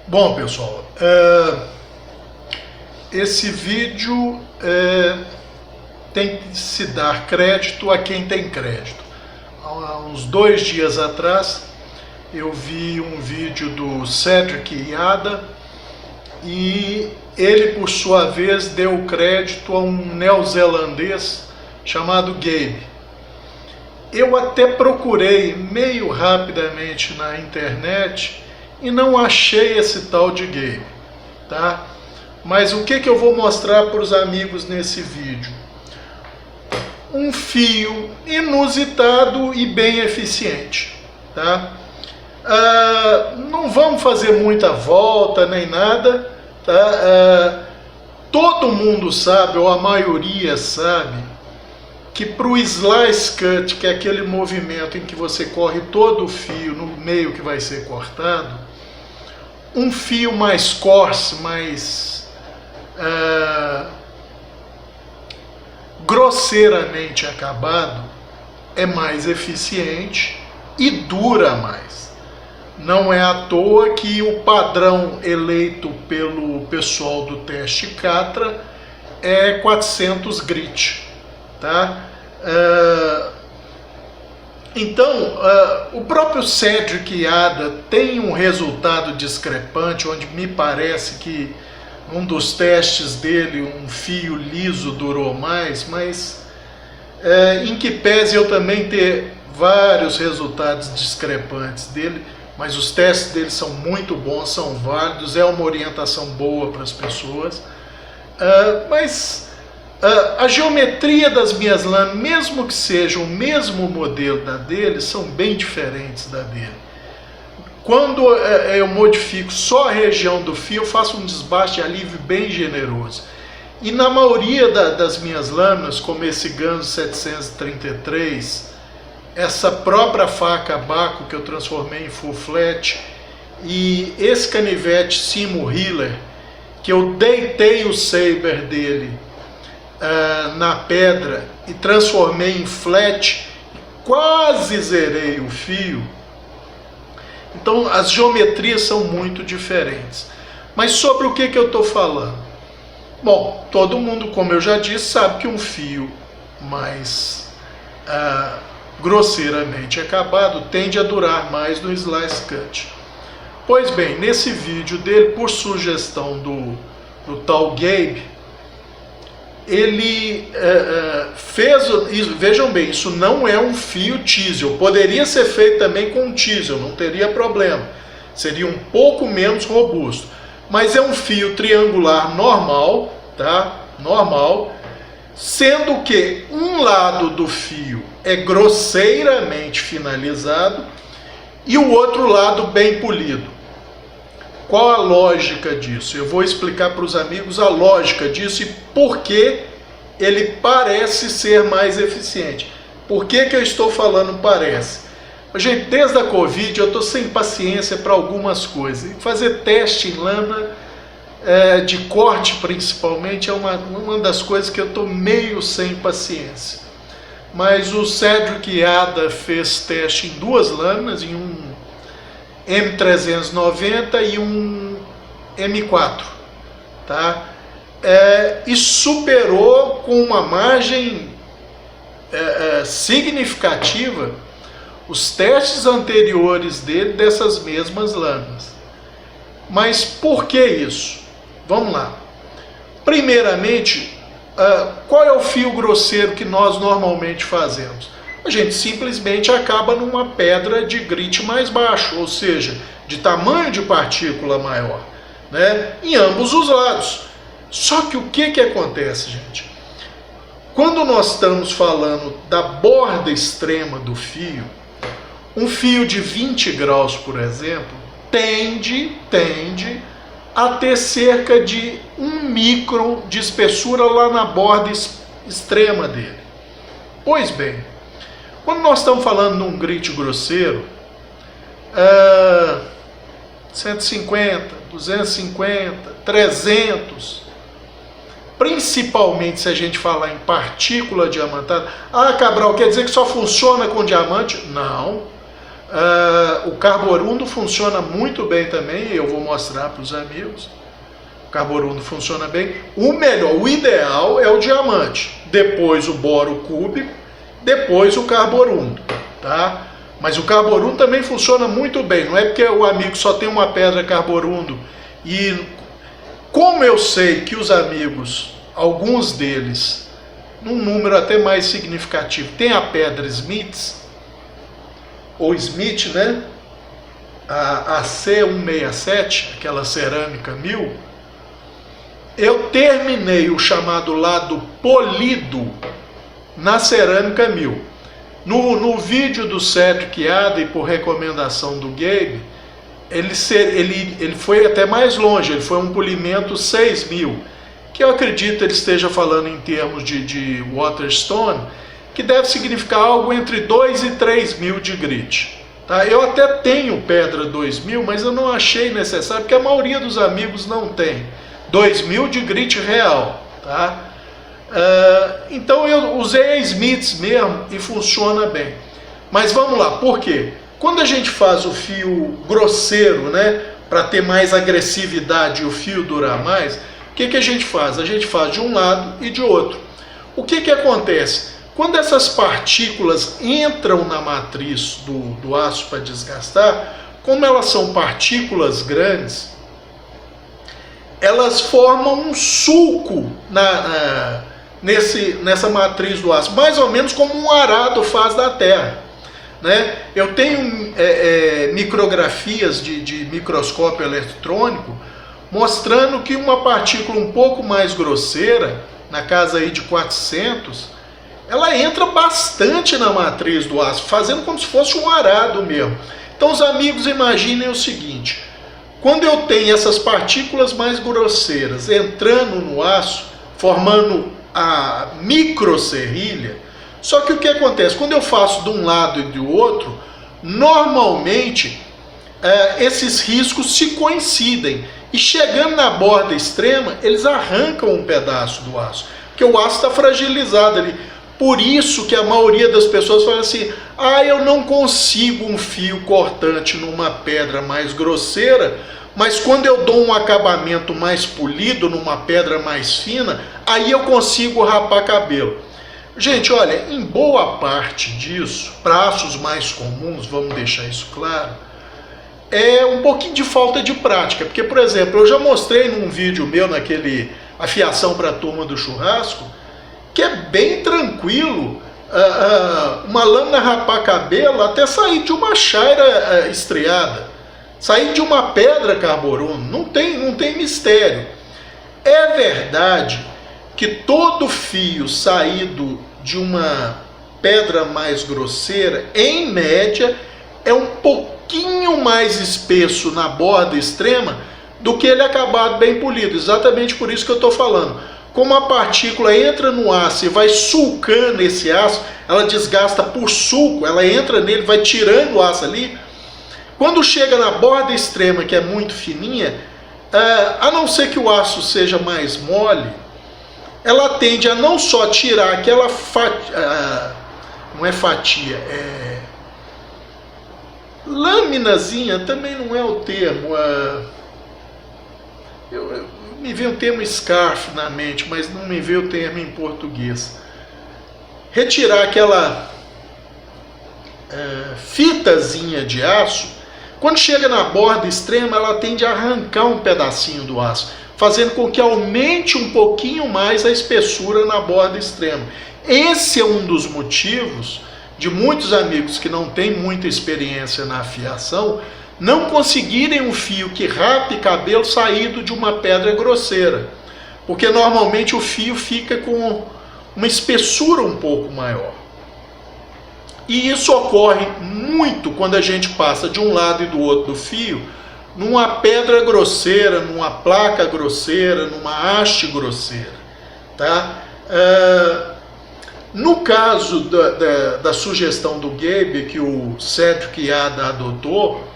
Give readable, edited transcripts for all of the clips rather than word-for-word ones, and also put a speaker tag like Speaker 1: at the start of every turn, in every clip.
Speaker 1: Bom, pessoal, esse vídeo tem que se dar crédito a quem tem crédito. Há uns 2 dias atrás eu vi um vídeo do Cedric Iada e ele, por sua vez, deu crédito a um neozelandês chamado Gabe. Eu até procurei meio rapidamente na internet e não achei esse tal de Gabe, tá? Mas o que eu vou mostrar para os amigos nesse vídeo? Um fio inusitado e bem eficiente, tá? Não vamos fazer muita volta nem nada, tá? Todo mundo sabe, ou a maioria sabe, que para o slice cut, que é aquele movimento em que você corre todo o fio no meio que vai ser cortado, um fio mais coarse, mais grosseiramente acabado, é mais eficiente e dura mais. Não é à toa que o padrão eleito pelo pessoal do teste Catra é 400 grit. Tá? Então, o próprio Cedric Iada tem um resultado discrepante, onde me parece que um dos testes dele, um fio liso durou mais, mas em que pese eu também ter vários resultados discrepantes dele, mas os testes dele são muito bons, são válidos, é uma orientação boa para as pessoas, mas a geometria das minhas lâminas, mesmo que seja o mesmo modelo da dele, são bem diferentes da dele. Quando eu modifico só a região do fio, eu faço um desbaste de alívio bem generoso. E na maioria das minhas lâminas, como esse Ganzo 733, essa própria faca Baco que eu transformei em full flat, e esse canivete Simo Healer, que eu deitei o saber dele na pedra e transformei em flat, quase zerei o fio. Então as geometrias são muito diferentes. Mas sobre o que eu estou falando? Bom, todo mundo, como eu já disse, sabe que um fio mais grosseiramente acabado tende a durar mais no slice cut. Pois bem, nesse vídeo dele, por sugestão do tal Gabe, ele fez isso. Vejam bem, isso não é um fio Chisel. Poderia ser feito também com Chisel, não teria problema, seria um pouco menos robusto, mas é um fio triangular normal, tá? Normal, sendo que um lado do fio é grosseiramente finalizado e o outro lado bem polido. Qual a lógica disso? Eu vou explicar para os amigos a lógica disso e por que ele parece ser mais eficiente. Por que eu estou falando parece? Gente, desde a Covid eu estou sem paciência para algumas coisas. Fazer teste em lâmina, de corte principalmente, é uma das coisas que eu estou meio sem paciência. Mas o Cedric Iada fez teste em 2 lâminas, em um M390 e um M4, tá? E superou com uma margem significativa os testes anteriores dele dessas mesmas lâminas. Mas por que isso? Vamos lá. Primeiramente, qual é o fio grosseiro que nós normalmente fazemos? A gente simplesmente acaba numa pedra de grit mais baixo, ou seja, de tamanho de partícula maior, né? Em ambos os lados. Só que o que acontece, gente? Quando nós estamos falando da borda extrema do fio, um fio de 20 graus, por exemplo, tende a ter cerca de 1 micron de espessura lá na borda extrema dele. Pois bem, quando nós estamos falando de um grit grosseiro, 150, 250, 300, principalmente se a gente falar em partícula diamantada. Ah, Cabral, quer dizer que só funciona com diamante? Não. O carborundo funciona muito bem também, eu vou mostrar para os amigos. O carborundo funciona bem. O melhor, o ideal é o diamante, depois o boro cúbico, depois o carborundo, tá? Mas o carborundo também funciona muito bem, não é porque o amigo só tem uma pedra carborundo. E como eu sei que os amigos, alguns deles, num número até mais significativo, tem a pedra Smith, ou Smith, né? A C167, aquela cerâmica 1000, eu terminei o chamado lado polido na cerâmica 1000. No vídeo do Cedric Ada e por recomendação do Gabe, ele foi até mais longe, ele foi um polimento 6000, que eu acredito ele esteja falando em termos de Waterstone, que deve significar algo entre 2 e 3 mil de grit. Tá? Eu até tenho pedra 2000, mas eu não achei necessário, porque a maioria dos amigos não tem 2000 de grit real. Tá? Então eu usei a Smiths mesmo e funciona bem. Mas vamos lá, por quê? Quando a gente faz o fio grosseiro, né, para ter mais agressividade e o fio durar mais, o que a gente faz? A gente faz de um lado e de outro. O que acontece? Quando essas partículas entram na matriz do aço para desgastar, como elas são partículas grandes, elas formam um sulco nessa matriz do aço, mais ou menos como um arado faz da Terra. Né? Eu tenho micrografias de microscópio eletrônico mostrando que uma partícula um pouco mais grosseira, na casa aí de 400, ela entra bastante na matriz do aço, fazendo como se fosse um arado mesmo. Então os amigos imaginem o seguinte: quando eu tenho essas partículas mais grosseiras entrando no aço, formando a microserrilha, só que o que acontece? Quando eu faço de um lado e do outro, normalmente esses riscos se coincidem, e chegando na borda extrema, eles arrancam um pedaço do aço, porque o aço está fragilizado ali. Por isso que a maioria das pessoas fala assim: eu não consigo um fio cortante numa pedra mais grosseira, mas quando eu dou um acabamento mais polido numa pedra mais fina, aí eu consigo rapar cabelo. Gente, olha, em boa parte disso, para aços mais comuns, vamos deixar isso claro, é um pouquinho de falta de prática. Porque, por exemplo, eu já mostrei num vídeo meu, naquele afiação para a turma do churrasco, que é bem tranquilo, uma lâmina rapar cabelo até sair de uma chaira estriada, sair de uma pedra carborundo, não tem mistério. É verdade que todo fio saído de uma pedra mais grosseira, em média, é um pouquinho mais espesso na borda extrema do que ele acabado bem polido. Exatamente por isso que eu estou falando. Como a partícula entra no aço e vai sulcando esse aço, ela desgasta por sulco, ela entra nele, vai tirando o aço ali. Quando chega na borda extrema, que é muito fininha, a não ser que o aço seja mais mole, ela tende a não só tirar aquela fatia, não é fatia, é laminazinha, também não é o termo, me veio o termo scarf na mente, mas não me veio o termo em português. Retirar aquela fitazinha de aço, quando chega na borda extrema, ela tende a arrancar um pedacinho do aço, fazendo com que aumente um pouquinho mais a espessura na borda extrema. Esse é um dos motivos de muitos amigos que não têm muita experiência na afiação não conseguirem um fio que rape cabelo saído de uma pedra grosseira, porque normalmente o fio fica com uma espessura um pouco maior. E isso ocorre muito quando a gente passa de um lado e do outro do fio, numa pedra grosseira, numa placa grosseira, numa haste grosseira. Tá? No caso da sugestão do Gabe, que o Cedric Ada adotou,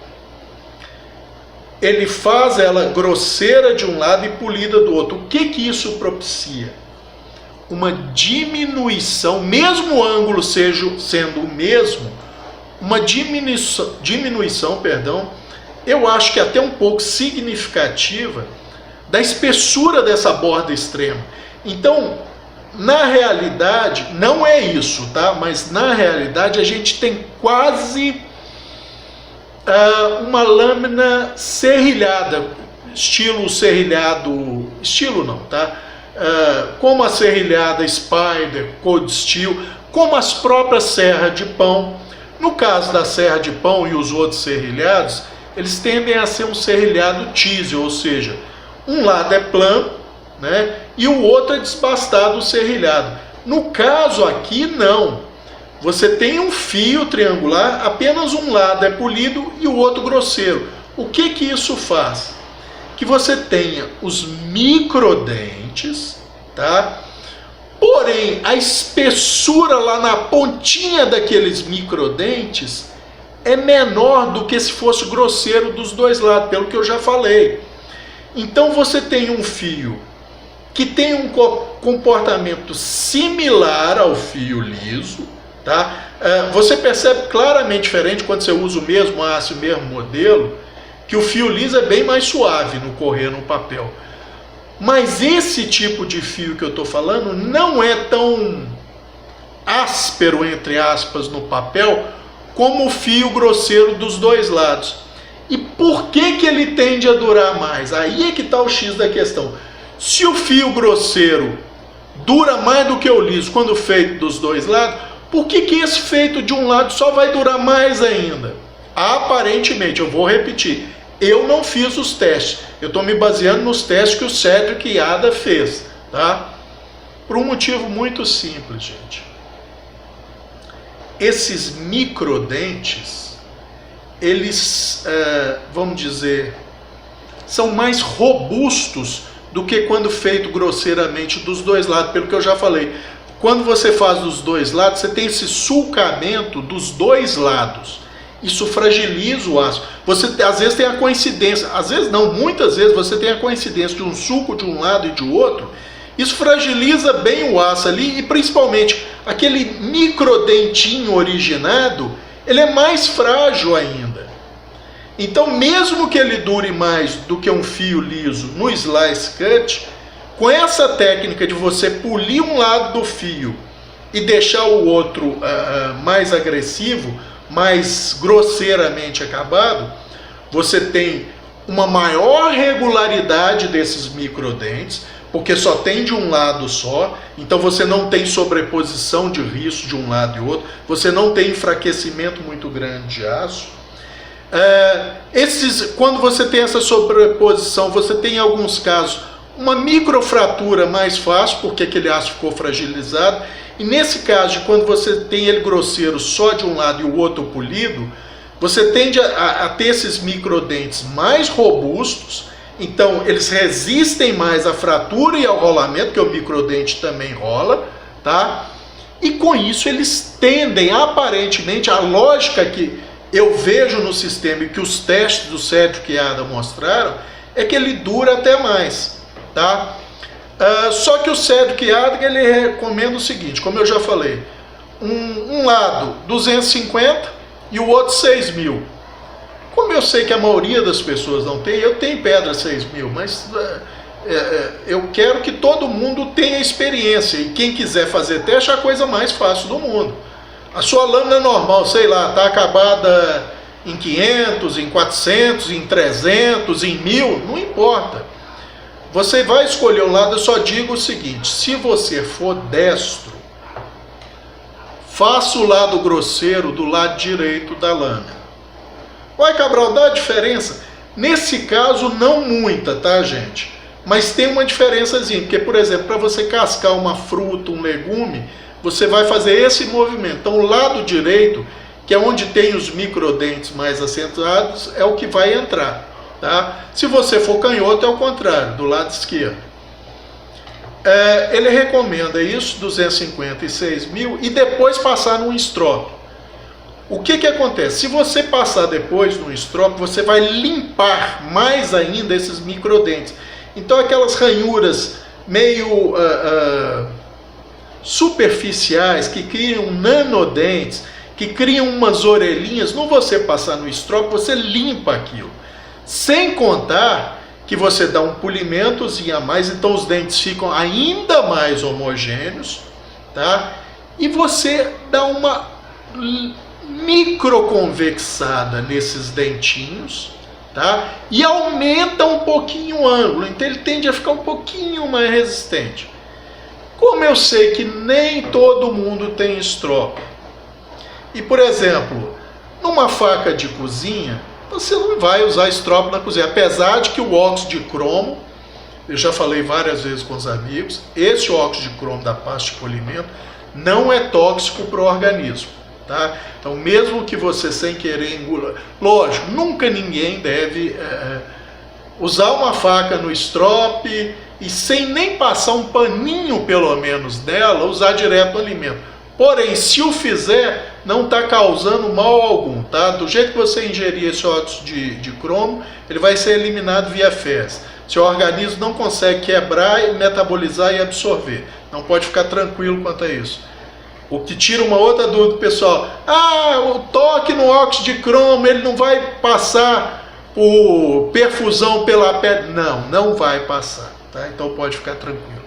Speaker 1: ele faz ela grosseira de um lado e polida do outro. O que isso propicia? Uma diminuição, mesmo o ângulo sendo o mesmo, uma diminuição, eu acho que até um pouco significativa, da espessura dessa borda extrema. Então, na realidade, não é isso, tá? Mas na realidade a gente tem quase uma lâmina serrilhada, estilo serrilhado, estilo não, tá? Como a serrilhada Spider, Cold Steel, como as próprias serras de pão. No caso da serra de pão e os outros serrilhados, eles tendem a ser um serrilhado teasel, ou seja, um lado é plano, né, e o outro é desbastado, serrilhado. No caso aqui, não. Você tem um fio triangular, apenas um lado é polido e o outro grosseiro. O que que isso faz? Que você tenha os microdentes, tá? Porém, a espessura lá na pontinha daqueles microdentes é menor do que se fosse grosseiro dos dois lados, pelo que eu já falei. Então você tem um fio que tem um comportamento similar ao fio liso, tá? Você percebe claramente diferente quando você usa o mesmo aço, o mesmo modelo, que o fio liso é bem mais suave no correr no papel. Mas esse tipo de fio que eu estou falando não é tão áspero, entre aspas, no papel, como o fio grosseiro dos dois lados. E por que que ele tende a durar mais? Aí é que está o X da questão. Se o fio grosseiro dura mais do que o liso quando feito dos dois lados, por que que esse feito de um lado só vai durar mais ainda? Aparentemente, eu vou repetir, eu não fiz os testes, eu estou me baseando nos testes que o Cedric Yada fez, tá? Por um motivo muito simples, gente. Esses microdentes, eles, vamos dizer, são mais robustos do que quando feito grosseiramente dos dois lados, pelo que eu já falei. Quando você faz dos dois lados, você tem esse sulcamento dos dois lados. Isso fragiliza o aço. Você às vezes tem a coincidência, às vezes não, muitas vezes você tem a coincidência de um sulco de um lado e de outro. Isso fragiliza bem o aço ali e principalmente aquele microdentinho originado, ele é mais frágil ainda. Então, mesmo que ele dure mais do que um fio liso no slice cut, com essa técnica de você polir um lado do fio e deixar o outro mais agressivo, mais grosseiramente acabado, você tem uma maior regularidade desses microdentes, porque só tem de um lado só, então você não tem sobreposição de risco de um lado e outro, você não tem enfraquecimento muito grande de aço. Quando você tem essa sobreposição, você tem em alguns casos uma microfratura mais fácil, porque aquele aço ficou fragilizado, e nesse caso, quando você tem ele grosseiro só de um lado e o outro polido, você tende a ter esses microdentes mais robustos, então eles resistem mais à fratura e ao rolamento, que o microdente também rola, tá? E com isso eles tendem, aparentemente, a lógica que eu vejo no sistema e que os testes do Cedric Yada mostraram, é que ele dura até mais, tá? Só que o Cedric Yada, ele recomenda o seguinte, como eu já falei, um lado 250 e o outro 6.000. Como eu sei que a maioria das pessoas não tem, eu tenho pedra 6.000, mas eu quero que todo mundo tenha experiência, e quem quiser fazer teste é a coisa mais fácil do mundo. A sua lâmina normal, sei lá, está acabada em 500, em 400, em 300, em 1.000, não importa. Você vai escolher um lado, eu só digo o seguinte, se você for destro, faça o lado grosseiro do lado direito da lâmina. Vai, Cabral, dá a diferença? Nesse caso, não muita, tá, gente? Mas tem uma diferençazinha, porque, por exemplo, para você cascar uma fruta, um legume, você vai fazer esse movimento. Então, o lado direito, que é onde tem os microdentes mais acentuados, é o que vai entrar, tá? Se você for canhoto, é o contrário, do lado esquerdo. Ele recomenda isso, 250 e 6.000, e depois passar num strop. O que acontece? Se você passar depois num strop, você vai limpar mais ainda esses microdentes. Então, aquelas ranhuras meio superficiais que criam nanodentes, que criam umas orelhinhas. Não você passar no estrope, você limpa aquilo. Sem contar que você dá um polimentozinho a mais, então os dentes ficam ainda mais homogêneos, tá? E você dá uma microconvexada nesses dentinhos, tá? E aumenta um pouquinho o ângulo, então ele tende a ficar um pouquinho mais resistente. Como eu sei que nem todo mundo tem strop, e por exemplo, numa faca de cozinha, você não vai usar strop na cozinha, apesar de que o óxido de cromo, eu já falei várias vezes com os amigos, esse óxido de cromo da pasta de polimento não é tóxico para o organismo, tá? Então mesmo que você sem querer engula, lógico, nunca ninguém deve usar uma faca no strop e sem nem passar um paninho pelo menos nela, usar direto no alimento. Porém, se o fizer, não está causando mal algum, tá? Do jeito que você ingerir esse óxido de cromo, ele vai ser eliminado via fezes. Seu organismo não consegue quebrar, metabolizar e absorver. Não pode ficar tranquilo quanto a isso. O que tira uma outra dúvida, pessoal. O toque no óxido de cromo, ele não vai passar por perfusão pela pele. Não vai passar, tá? Então pode ficar tranquilo.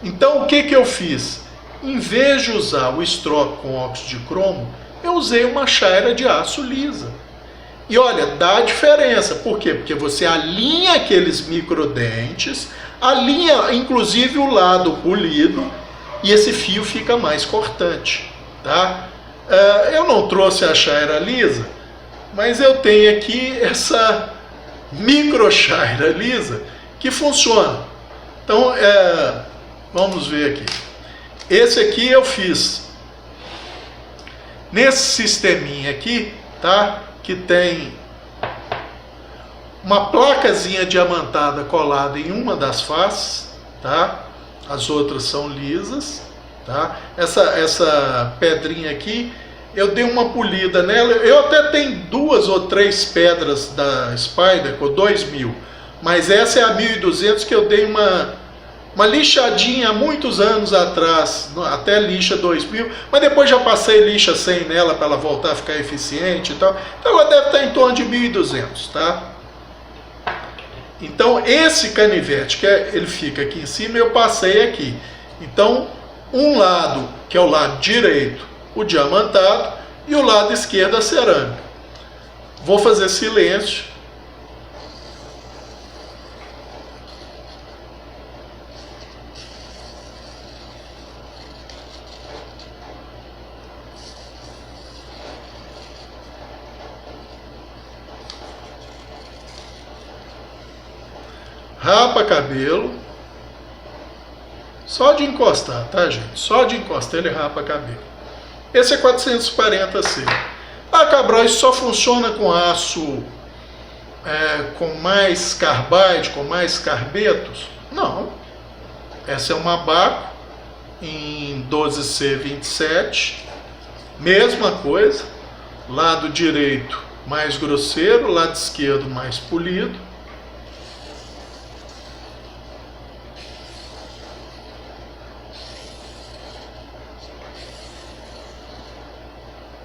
Speaker 1: Então o que eu fiz? Em vez de usar o strop com óxido de cromo, eu usei uma chaira de aço lisa. E olha, dá diferença. Por quê? Porque você alinha aqueles microdentes, alinha inclusive o lado polido, e esse fio fica mais cortante, tá? Eu não trouxe a chaira lisa, mas eu tenho aqui essa micro chaira lisa que funciona. Então, vamos ver aqui. Esse aqui eu fiz nesse sisteminha aqui, tá? Que tem uma placazinha diamantada colada em uma das faces, tá? As outras são lisas, tá? Essa pedrinha aqui, eu dei uma polida nela. Eu até tenho 2 ou 3 pedras da Spyderco 2000, mas essa é a 1200 que eu dei uma lixadinha há muitos anos atrás, até lixa 2000, mas depois já passei lixa 100 nela para ela voltar a ficar eficiente e tal. Então ela deve estar em torno de 1200, tá? Então esse canivete, ele fica aqui em cima, eu passei aqui. Então um lado, que é o lado direito, o diamantado, e o lado esquerdo a cerâmica. Vou fazer silêncio. Rapa cabelo, só de encostar, tá, gente? Só de encostar ele rapa cabelo. Esse é 440C. A Ca-Bros só funciona com aço com mais carbide, com mais carbetos? Não. Essa é uma Baco em 12C27. Mesma coisa. Lado direito mais grosseiro, lado esquerdo mais polido.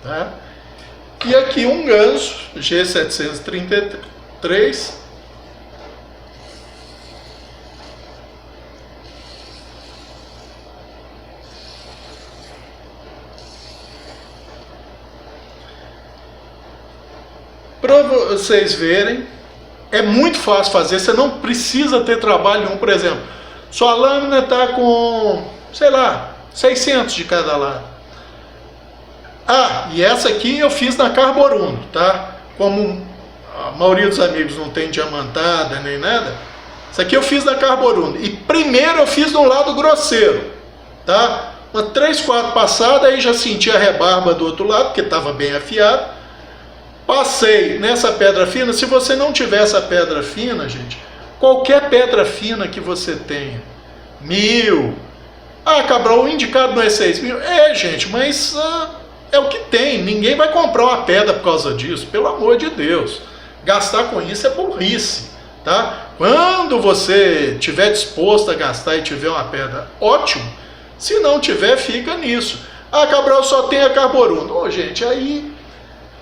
Speaker 1: Tá? E aqui um ganso G733, para vocês verem, é muito fácil fazer, você não precisa ter trabalho nenhum. Por exemplo, sua lâmina está com, sei lá, 600 de cada lado. E essa aqui eu fiz na Carborundo, tá? Como a maioria dos amigos não tem diamantada nem nada, essa aqui eu fiz na Carborundo. E primeiro eu fiz no lado grosseiro, tá? Uma 3, 4 passadas, aí já senti a rebarba do outro lado, porque estava bem afiado. Passei nessa pedra fina. Se você não tiver essa pedra fina, gente, qualquer pedra fina que você tenha, 1000. Cabral, o indicado não é 6.000. Gente, mas é o que tem. Ninguém vai comprar uma pedra por causa disso, pelo amor de Deus. Gastar com isso é burrice, tá? Quando você estiver disposto a gastar e tiver uma pedra, ótimo. Se não tiver, fica nisso. Ah, Cabral, só tem a carborundo. Ô, gente, aí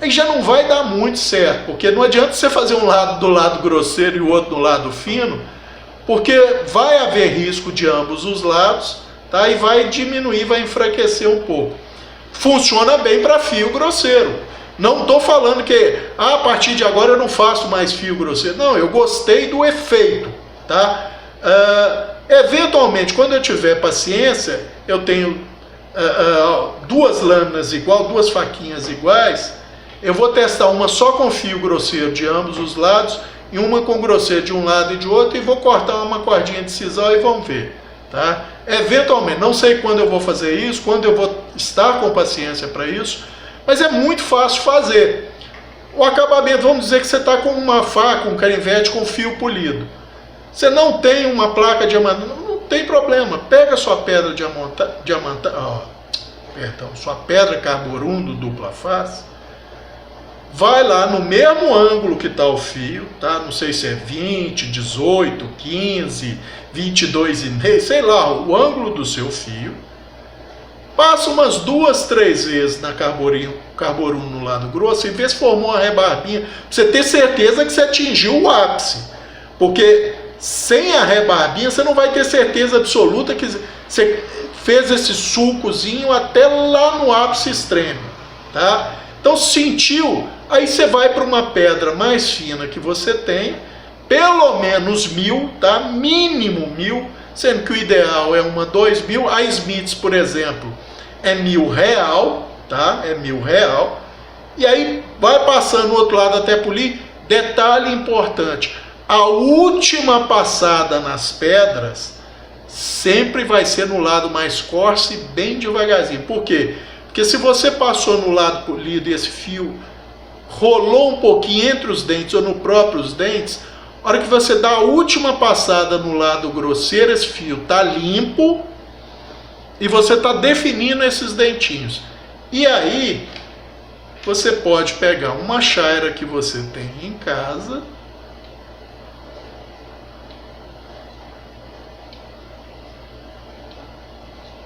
Speaker 1: já não vai dar muito certo, porque não adianta você fazer um lado do lado grosseiro e o outro do lado fino, porque vai haver risco de ambos os lados, tá? E vai diminuir, vai enfraquecer um pouco. Funciona bem para fio grosseiro. Não estou falando que a partir de agora eu não faço mais fio grosseiro. Não, eu gostei do efeito, tá? Eventualmente, quando eu tiver paciência, eu tenho duas lâminas igual, duas faquinhas iguais. Eu vou testar uma só com fio grosseiro de ambos os lados e uma com grosseiro de um lado e de outro, e vou cortar uma cordinha de sisal e vamos ver, tá? Eventualmente, não sei quando eu vou fazer isso, quando eu vou estar com paciência para isso, mas é muito fácil fazer. O acabamento, vamos dizer que você está com uma faca, um canivete com fio polido. Você não tem uma placa diamantante, não tem problema. Pega a sua pedra sua pedra carborundo dupla face, vai lá no mesmo ângulo que está o fio, tá? Não sei se é 20, 18, 15, 22,5, sei lá, o ângulo do seu fio. Passa umas 2, 3 vezes na carborundo no lado grosso e vê se formou uma rebarbinha, pra você ter certeza que você atingiu o ápice. Porque sem a rebarbinha você não vai ter certeza absoluta que você fez esse sulcozinho até lá no ápice extremo, tá? Então sentiu, aí você vai para uma pedra mais fina que você tem, pelo menos 1000, tá? Mínimo 1000, sendo que o ideal é uma 2000. A Smiths, por exemplo, é R$1.000, tá? É R$1.000. E aí vai passando no outro lado até polir. Detalhe importante, a última passada nas pedras sempre vai ser no lado mais coarse, bem devagarzinho. Por quê? Porque se você passou no lado polido e esse fio rolou um pouquinho entre os dentes ou no próprios dentes, a hora que você dá a última passada no lado grosseiro, esse fio está limpo e você está definindo esses dentinhos. E aí você pode pegar uma chaira que você tem em casa,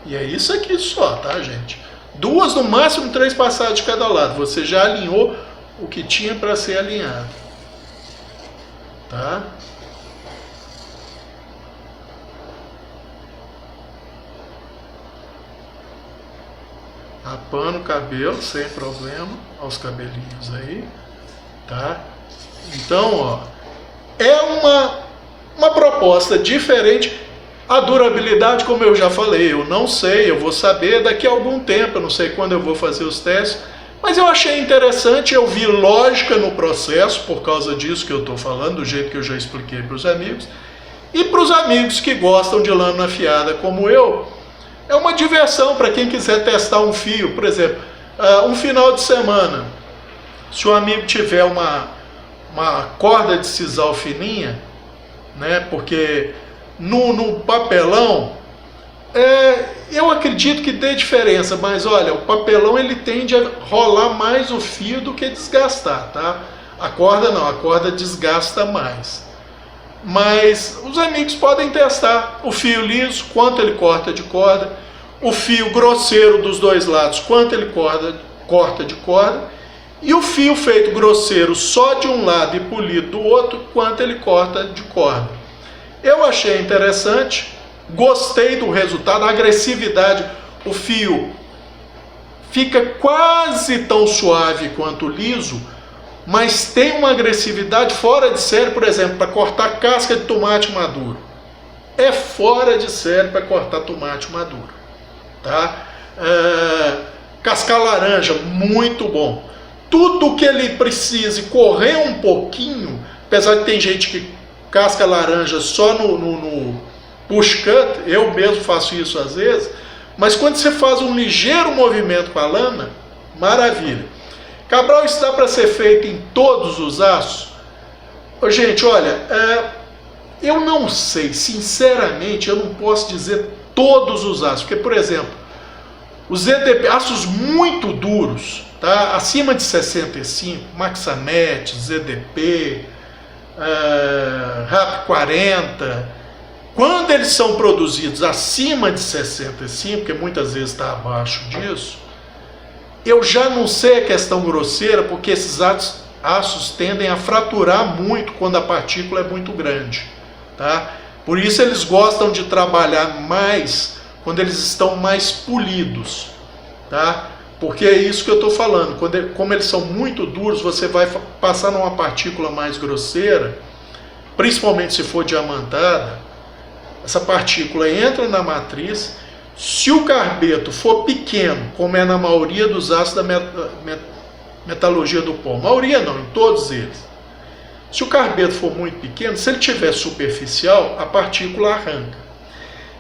Speaker 1: e é isso aqui só, tá, gente? 2, no máximo 3 passadas de cada lado. Você já alinhou o que tinha para ser alinhado, tá? Rapando o cabelo sem problema, aos cabelinhos aí, tá? Então, ó, é uma proposta diferente. A durabilidade, como eu já falei, eu não sei, eu vou saber daqui a algum tempo, eu não sei quando eu vou fazer os testes, mas eu achei interessante, eu vi lógica no processo, por causa disso que eu estou falando, do jeito que eu já expliquei para os amigos. E para os amigos que gostam de lâmina afiada como eu, é uma diversão para quem quiser testar um fio. Por exemplo, um final de semana, se o amigo tiver uma corda de sisal fininha, né, porque no papelão, eu acredito que dê diferença, mas olha, o papelão ele tende a rolar mais o fio do que desgastar, tá? A corda não, a corda desgasta mais. Mas os amigos podem testar o fio liso, quanto ele corta de corda, o fio grosseiro dos dois lados, quanto ele corta de corda, e o fio feito grosseiro só de um lado e polido do outro, quanto ele corta de corda. Eu achei interessante, gostei do resultado, a agressividade, o fio fica quase tão suave quanto o liso, mas tem uma agressividade fora de série, por exemplo, para cortar casca de tomate maduro. É fora de série para cortar tomate maduro, tá? Cascar laranja, muito bom. Tudo que ele precise correr um pouquinho, apesar de tem gente que casca laranja só no push cut, eu mesmo faço isso às vezes, mas quando você faz um ligeiro movimento com a lâmina, maravilha. Cabral, isso dá para ser feito em todos os aços? Gente, olha, eu não sei, sinceramente, eu não posso dizer todos os aços, porque, por exemplo, os ZDP, aços muito duros, tá? Acima de 65, Maxamet, ZDP, RAP 40, Quando eles são produzidos acima de 65, porque muitas vezes está abaixo disso, eu já não sei a questão grosseira, porque esses aços tendem a fraturar muito quando a partícula é muito grande, tá? Por isso eles gostam de trabalhar mais quando eles estão mais polidos, tá? Porque é isso que eu estou falando, como eles são muito duros, você vai passar numa partícula mais grosseira, principalmente se for diamantada, essa partícula entra na matriz. Se o carbeto for pequeno, como é na maioria dos aços da metalurgia do pó, maioria não, em todos eles, se o carbeto for muito pequeno, se ele tiver superficial, a partícula arranca.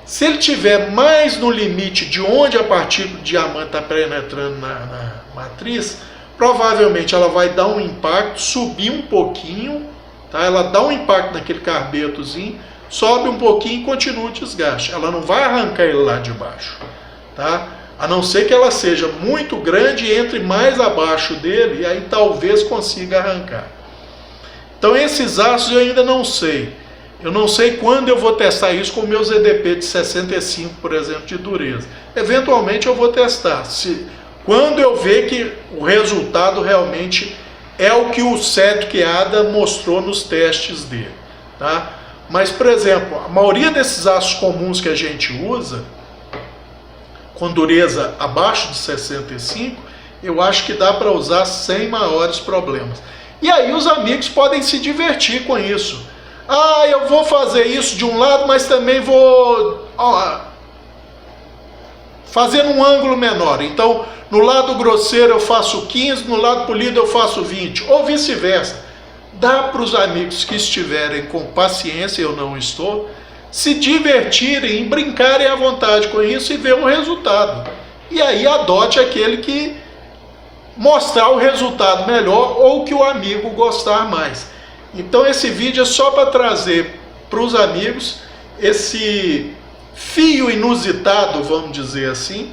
Speaker 1: Se ele tiver mais no limite de onde a partícula de diamante está penetrando na matriz, provavelmente ela vai dar um impacto, subir um pouquinho, tá? Ela dá um impacto naquele carbetozinho, sobe um pouquinho e continua o desgaste. Ela não vai arrancar ele lá de baixo, tá? A não ser que ela seja muito grande e entre mais abaixo dele, e aí talvez consiga arrancar. Então esses aços eu ainda não sei. Eu não sei quando eu vou testar isso com meus EDP de 65, por exemplo, de dureza. Eventualmente eu vou testar. Quando eu ver que o resultado realmente é o que o Cedric Ada mostrou nos testes dele, tá? Mas, por exemplo, a maioria desses aços comuns que a gente usa, com dureza abaixo de 65, eu acho que dá para usar sem maiores problemas. E aí os amigos podem se divertir com isso. Ah, eu vou fazer isso de um lado, mas também vou fazer num ângulo menor. Então, no lado grosseiro eu faço 15, no lado polido eu faço 20, ou vice-versa. Dá para os amigos que estiverem com paciência, eu não estou, se divertirem e brincarem à vontade com isso e ver o resultado. E aí adote aquele que mostrar o resultado melhor ou que o amigo gostar mais. Então esse vídeo é só para trazer para os amigos esse fio inusitado, vamos dizer assim,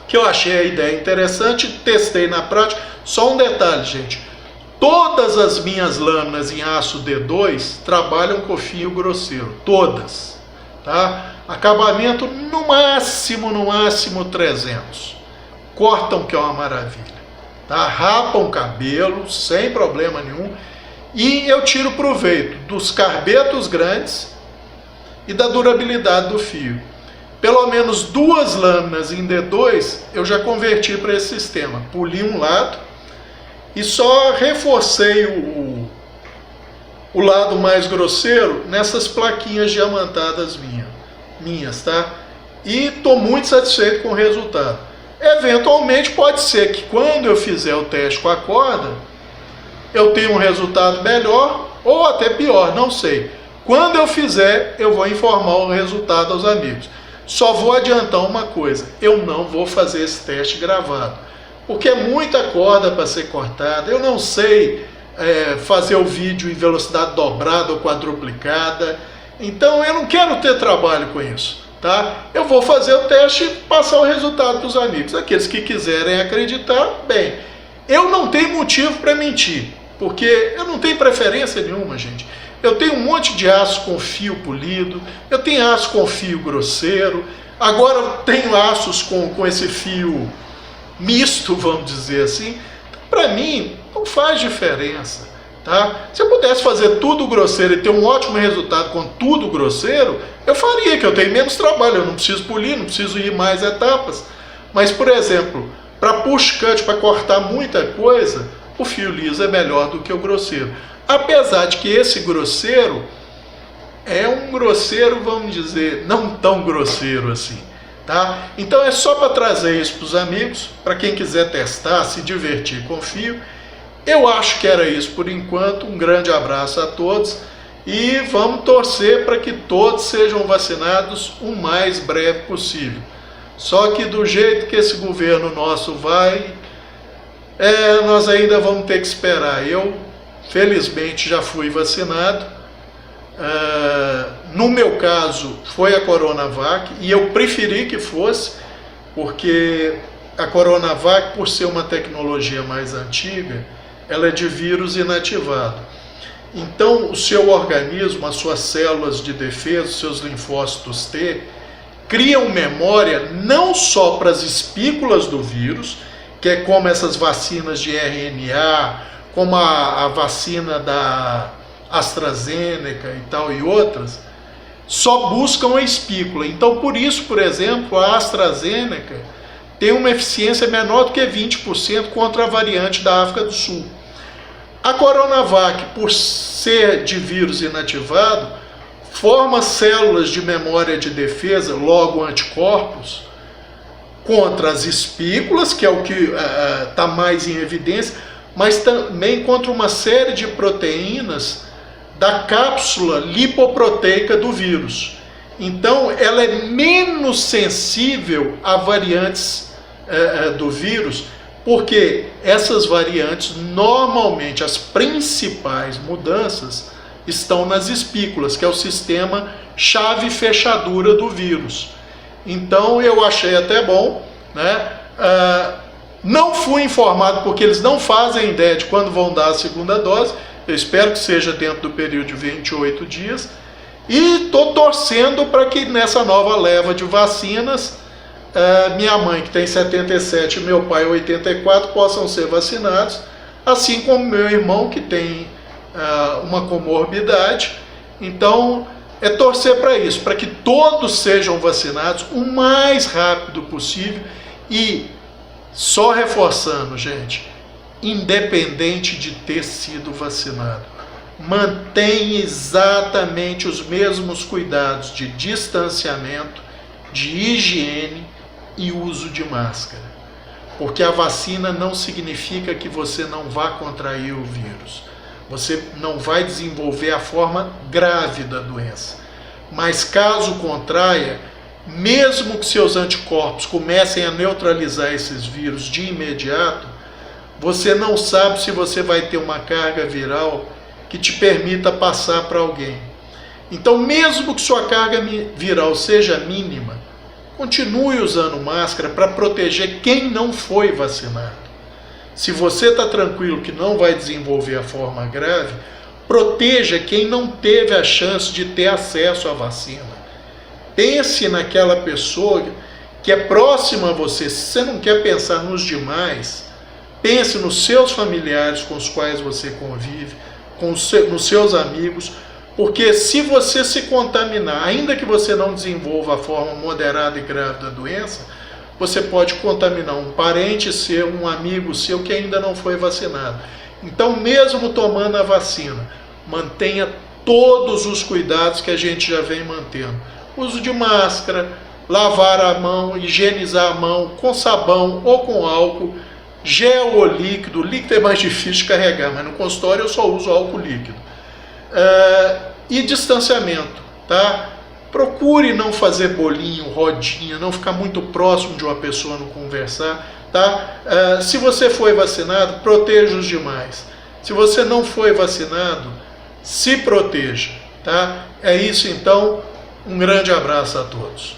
Speaker 1: que eu achei a ideia interessante, testei na prática. Só um detalhe, gente, todas as minhas lâminas em aço D2 trabalham com fio grosseiro, todas, tá? Acabamento no máximo 300, cortam que é uma maravilha, tá? Rapam o cabelo sem problema nenhum. E eu tiro proveito dos carbetos grandes e da durabilidade do fio. Pelo menos 2 lâminas em D2 eu já converti para esse sistema. Poli um lado e só reforcei o lado mais grosseiro nessas plaquinhas diamantadas minhas, tá? E estou muito satisfeito com o resultado. Eventualmente pode ser que quando eu fizer o teste com a corda, eu tenho um resultado melhor ou até pior, não sei. Quando eu fizer, eu vou informar o resultado aos amigos. Só vou adiantar uma coisa, eu não vou fazer esse teste gravado, porque é muita corda para ser cortada. Eu não sei fazer o vídeo em velocidade dobrada ou quadruplicada, então eu não quero ter trabalho com isso, tá? Eu vou fazer o teste e passar o resultado para os amigos. Aqueles que quiserem acreditar, bem. Eu não tenho motivo para mentir, porque eu não tenho preferência nenhuma, gente. Eu tenho um monte de aço com fio polido, eu tenho aço com fio grosseiro, agora eu tenho aços com esse fio misto, vamos dizer assim. Para mim, não faz diferença, tá? Se eu pudesse fazer tudo grosseiro e ter um ótimo resultado com tudo grosseiro, eu faria, que eu tenho menos trabalho, eu não preciso polir, não preciso ir mais etapas. Mas, por exemplo, para push cut, para cortar muita coisa, o fio liso é melhor do que o grosseiro. Apesar de que esse grosseiro é um grosseiro, vamos dizer, não tão grosseiro assim, tá? Então é só para trazer isso para os amigos, para quem quiser testar, se divertir com fio. Eu acho que era isso por enquanto. Um grande abraço a todos e vamos torcer para que todos sejam vacinados o mais breve possível. Só que do jeito que esse governo nosso vai, nós ainda vamos ter que esperar. Eu, felizmente, já fui vacinado. No meu caso, foi a Coronavac, e eu preferi que fosse, porque a Coronavac, por ser uma tecnologia mais antiga, ela é de vírus inativado. Então o seu organismo, as suas células de defesa, os seus linfócitos T, criam memória não só para as espículas do vírus, que é como essas vacinas de RNA, como a vacina da AstraZeneca e tal e outras, só buscam a espícula. Então, por isso, por exemplo, a AstraZeneca tem uma eficiência menor do que 20% contra a variante da África do Sul. A Coronavac, por ser de vírus inativado, forma células de memória de defesa, logo anticorpos, contra as espículas, que é o que está mais em evidência, mas também contra uma série de proteínas da cápsula lipoproteica do vírus. Então, ela é menos sensível a variantes do vírus, porque essas variantes, normalmente, as principais mudanças estão nas espículas, que é o sistema chave-fechadura do vírus. Então, eu achei até bom, né? Não fui informado porque eles não fazem ideia de quando vão dar a segunda dose. Eu espero que seja dentro do período de 28 dias. E estou torcendo para que nessa nova leva de vacinas, minha mãe, que tem 77, e meu pai, 84, possam ser vacinados, assim como meu irmão, que tem uma comorbidade. Então, é torcer para isso, para que todos sejam vacinados o mais rápido possível. E só reforçando, gente, independente de ter sido vacinado, mantenha exatamente os mesmos cuidados de distanciamento, de higiene e uso de máscara. Porque a vacina não significa que você não vá contrair o vírus. Você não vai desenvolver a forma grave da doença. Mas caso contraia, mesmo que seus anticorpos comecem a neutralizar esses vírus de imediato, você não sabe se você vai ter uma carga viral que te permita passar para alguém. Então, mesmo que sua carga viral seja mínima, continue usando máscara para proteger quem não foi vacinado. Se você está tranquilo que não vai desenvolver a forma grave, proteja quem não teve a chance de ter acesso à vacina. Pense naquela pessoa que é próxima a você. Se você não quer pensar nos demais, pense nos seus familiares com os quais você convive, nos seus amigos, porque se você se contaminar, ainda que você não desenvolva a forma moderada e grave da doença, você pode contaminar um parente seu, um amigo seu que ainda não foi vacinado. Então, mesmo tomando a vacina, mantenha todos os cuidados que a gente já vem mantendo. Uso de máscara, lavar a mão, higienizar a mão com sabão ou com álcool, gel ou líquido. Líquido é mais difícil de carregar, mas no consultório eu só uso álcool líquido. E distanciamento, tá? Procure não fazer bolinho, rodinha, não ficar muito próximo de uma pessoa, não conversar, tá? Se você foi vacinado, proteja os demais. Se você não foi vacinado, se proteja, tá? É isso então, um grande abraço a todos.